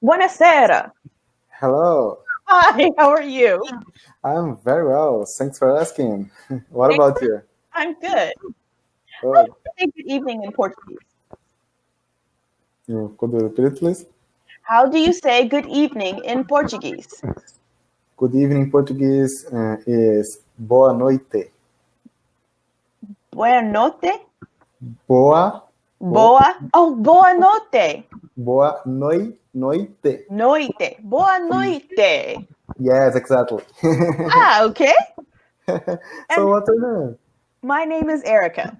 Buonasera. Hello, Hi, how are you? I'm very well. Thanks for asking. What about you? I'm good. How do Oh, you say good evening in Portuguese? could you repeat, please? How do you say good evening in Portuguese? Good evening, Portuguese is boa noite. Buona notte? Boa, bo, Boa? Oh, boa notte. boa noite. Noite. Boa noite. Yes, exactly. Ah, okay. So And what's your name? my name is Erica.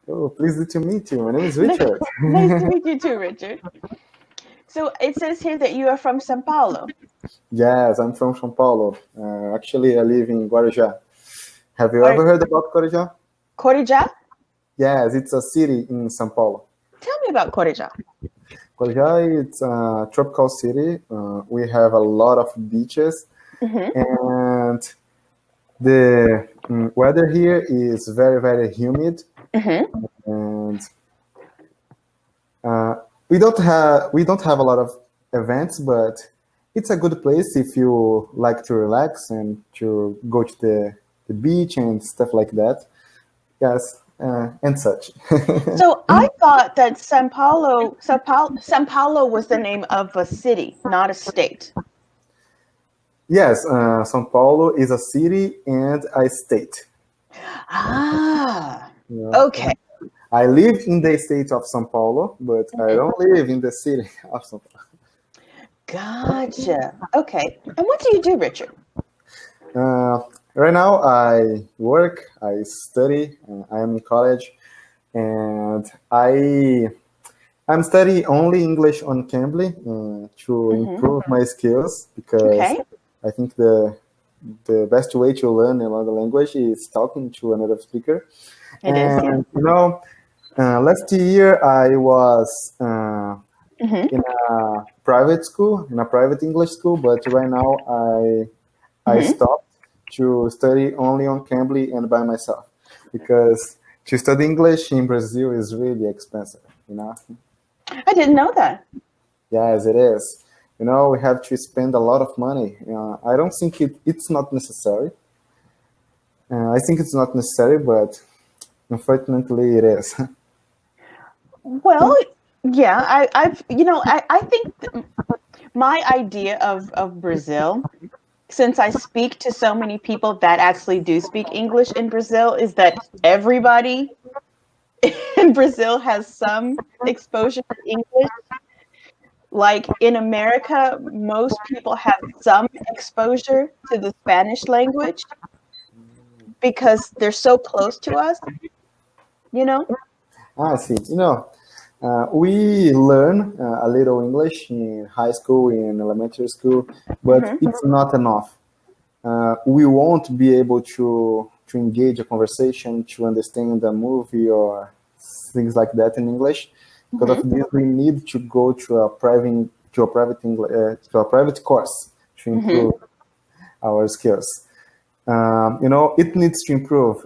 Oh, pleased to meet you. My name is Nice Richard. nice to meet you too, Richard. So it says here that you are from São Paulo. Yes, I'm from São Paulo. Actually, I live in Guarujá. Have you Or ever heard about Guarujá? Corija? Yes, it's a city in São Paulo. Tell me about Corija. Guarujá, it's a tropical city. We have a lot of beaches, Mm-hmm. and the weather here is very, very humid. Mm-hmm. And we don't have a lot of events, but it's a good place if you like to relax and to go to the beach and stuff like that. Yes, and such. So I thought that São Paulo was the name of a city, not a state. Yes, São Paulo is a city and a state. Ah, You know, okay. I live in the state of São Paulo, but I don't live in the city of São Paulo. Gotcha. Okay. And what do you do, Richard? Right now, I work, I study, I am in college, and I'm studying only English on Cambly to improve my skills because Okay. I think the best way to learn another language is talking to another speaker. It is, yeah. And last year I was Mm-hmm. in a private school, in a private English school, but right now I Mm-hmm. stopped to study only on Cambly and by myself because to study English in Brazil is really expensive, you know? I didn't know that. Yes, it is. You know, we have to spend a lot of money. I don't think it's not necessary. I think it's not necessary, but unfortunately it is. Well, yeah, I think my idea of Brazil, since I speak to so many people that actually do speak English in Brazil, is that everybody in Brazil has some exposure to English. Like in America, most people have some exposure to the Spanish language because they're so close to us, you know? I see. You know, we learn a little English in high school, in elementary school, but Hmm. it's not enough. We won't be able to engage a conversation, to understand a movie or things like that in English. Because Hmm. of this, we need to go to a private course to Hmm. improve our skills. You know, it needs to improve.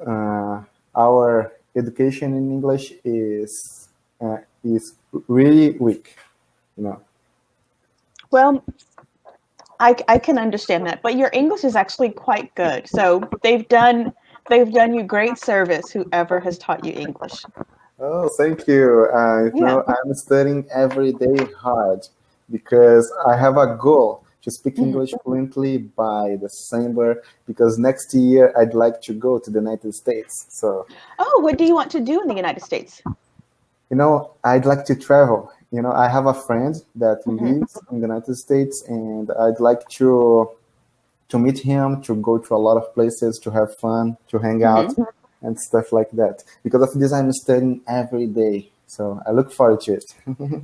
Our education in English is really weak. You know. Well, I can understand that, but your English is actually quite good. So they've done you great service, whoever has taught you English. Oh, thank you. You Yeah. know, I'm studying every day hard because I have a goal to speak Mhm. English fluently by December. Because next year I'd like to go to the United States. So, Oh, what do you want to do in the United States? you know, I'd like to travel. You know, I have a friend that Hmm. lives in the United States, and I'd like to meet him, to go to a lot of places, to have fun, to hang out, Hmm. and stuff like that. Because of this, I'm studying every day. So I look forward to it.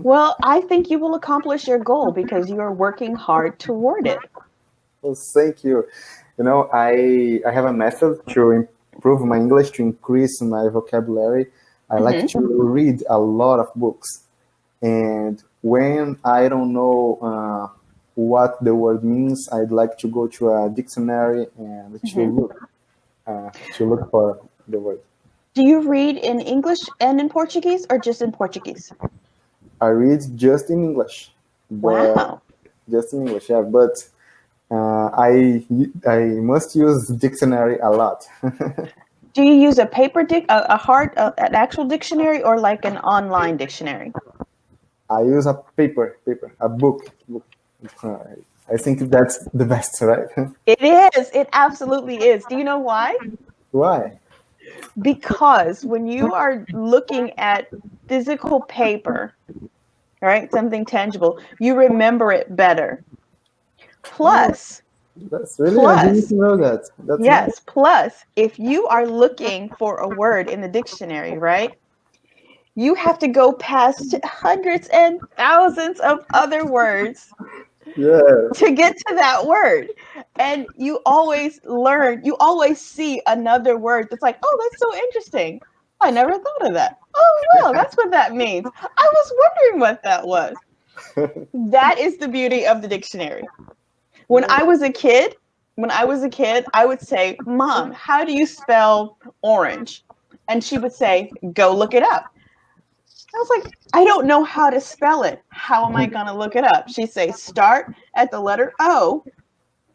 Well, I think you will accomplish your goal because you are working hard toward it. Well, thank you. You know, I have a method to improve my English, to increase my vocabulary. I like Hmm. to read a lot of books. And when I don't know what the word means, I'd like to go to a dictionary and Hmm. to look for the word. Do you read in English and in Portuguese or just in Portuguese? I read just in English, but Wow. just in English. Yeah, but I must use dictionary a lot. Do you use a an actual dictionary, or like an online dictionary? I use a paper, a book. Uh, I think that's the best, right? It is. It absolutely is. Do you know why? Why? Because when you are looking at physical paper, right, something tangible, you remember it better. Oh, Plus, that's really, I didn't plus, know that. That's nice. yes, plus, if you are looking for a word in the dictionary, right, you have to go past hundreds and thousands of other words Yeah. to get to that word. And you always see another word that's like, oh, that's so interesting. I never thought of that. Oh, well, that's what that means. I was wondering what that was. That is the beauty of the dictionary. When I was a kid, I would say, Mom, how do you spell orange? And she would say, go look it up. I was like, I don't know how to spell it. How am I going to look it up? She'd say, start at the letter O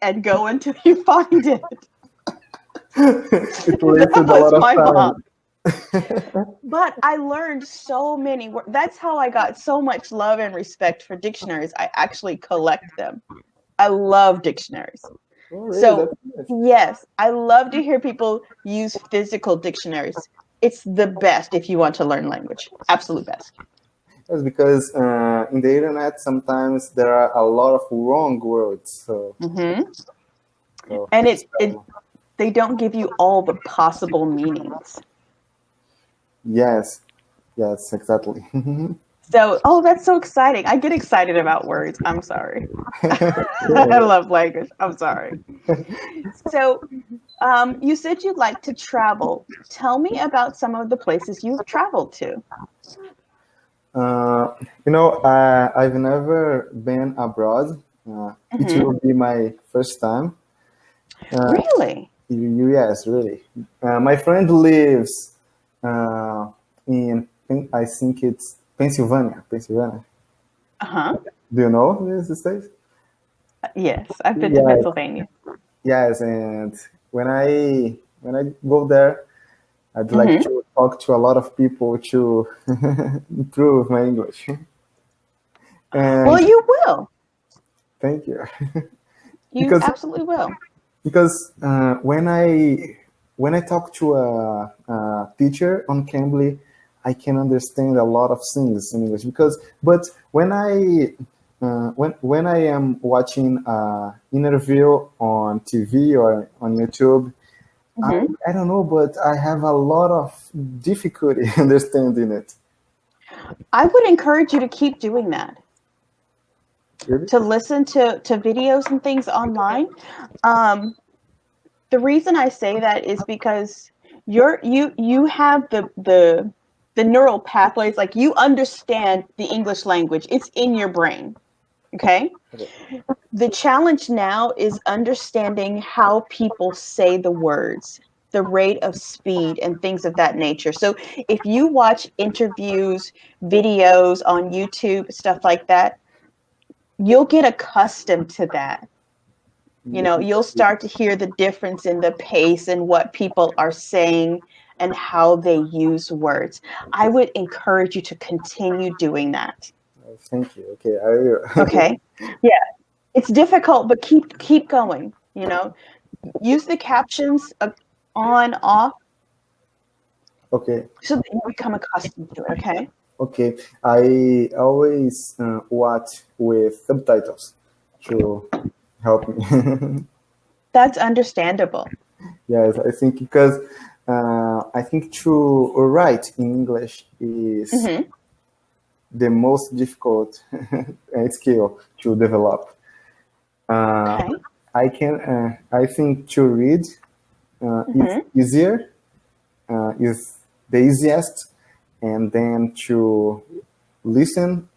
and go until you find it. It That wasted a was lot of my time. mom. But I learned so many words. That's how I got so much love and respect for dictionaries. I actually collect them. I love dictionaries. Oh, really? So, That's nice. yes, I love to hear people use physical dictionaries. It's the best if you want to learn language. Absolute best. That's because in the internet sometimes there are a lot of wrong words. Hmm. So And it's they don't give you all the possible meanings. yes, yes, exactly. So, oh, that's so exciting. I get excited about words. I'm sorry. I love language. I'm sorry. So, you said you'd like to travel. Tell me about some of the places you've traveled to. I've never been abroad. It Hmm. will be my first time. Uh, Really? yes, really. My friend lives uh, I think it's Pennsylvania. Pennsylvania. Uh-huh. Do you know this state? Yes, I've been to Yes, Pennsylvania. yes. And when I go there, I'd like Hmm. to talk to a lot of people to improve my English. Well, And you will. thank you, You because absolutely will. when I talk to a teacher on Cambly, I can understand a lot of things in English. But when I am watching an interview on TV or on YouTube, I, Hmm. I don't know, but I have a lot of difficulty understanding it. I would encourage you to keep doing that. Really? To listen to videos and things online. Um, the reason I say that is because you have the neural pathways, like you understand the English language. It's in your brain. Okay. Okay. The challenge now is understanding how people say the words, the rate of speed, and things of that nature. So if you watch interviews, videos on YouTube, stuff like that, you'll get accustomed to that. You know, you'll start to hear the difference in the pace and what people are saying and how they use words. I would encourage you to continue doing that. Thank you. Okay, I will. Okay? Yeah. It's difficult, but keep going, you know. Use the captions on off Okay. so that you become accustomed to it, okay? Okay, I always watch with subtitles to help me. That's understandable. Yes, I think because I think to write in English is Hmm. the most difficult skill to develop. Uh, Okay. I think to read is Hmm. easier, is the easiest, and then to listen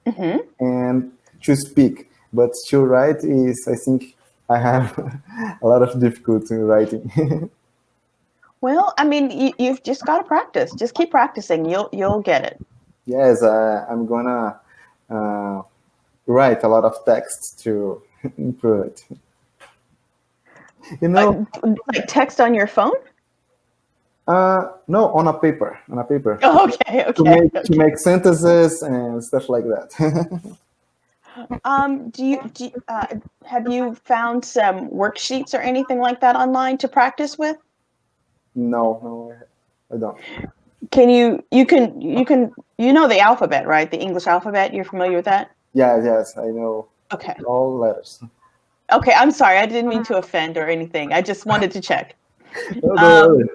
Hmm. and to speak. But to write is, I think, I have a lot of difficulty in writing. Well, I mean, you've just got to practice. Just keep practicing. You'll get it. Yes, I'm gonna uh, write a lot of text to improve it. You know, Like text on your phone? no, on a paper, on a paper, Oh, okay, to okay. to make sentences and stuff like that. Have you found some worksheets or anything like that online to practice with? No, no, I don't. Can you know the alphabet, right? The English alphabet. You're familiar with that? Yeah, yes, I know Okay. all letters. Okay, I'm sorry. I didn't mean to offend or anything. I just wanted to check. No, don't Um, worry.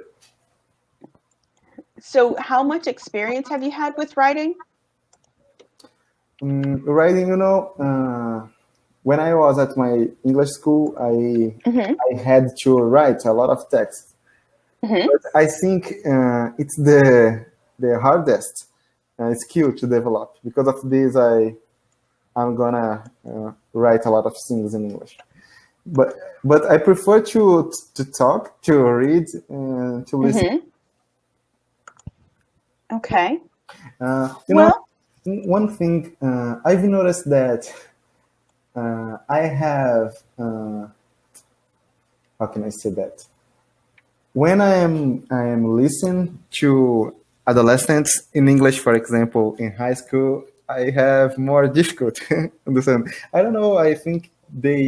so how much experience have you had with writing? Writing, when I was at my English school, Hmm. I had to write a lot of text. Hmm. But I think it's the hardest skill to develop. Because of this, I'm gonna write a lot of things in English. But I prefer to talk, to read, and to listen. Hmm. Okay. You know, Well, one thing I've noticed that I have. How can I say that? When I am listening to adolescents in English, for example, in high school, I have more difficulty understand. I don't know. I think they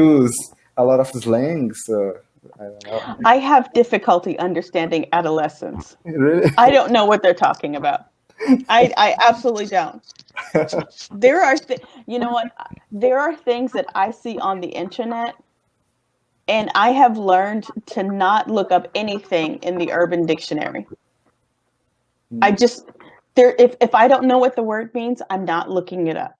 use a lot of slang, so I don't know. I have difficulty understanding adolescents. Really? I don't know what they're talking about. I absolutely don't. There are, you know what? There are things that I see on the internet, and I have learned to not look up anything in the Urban Dictionary. I just if I don't know what the word means, I'm not looking it up.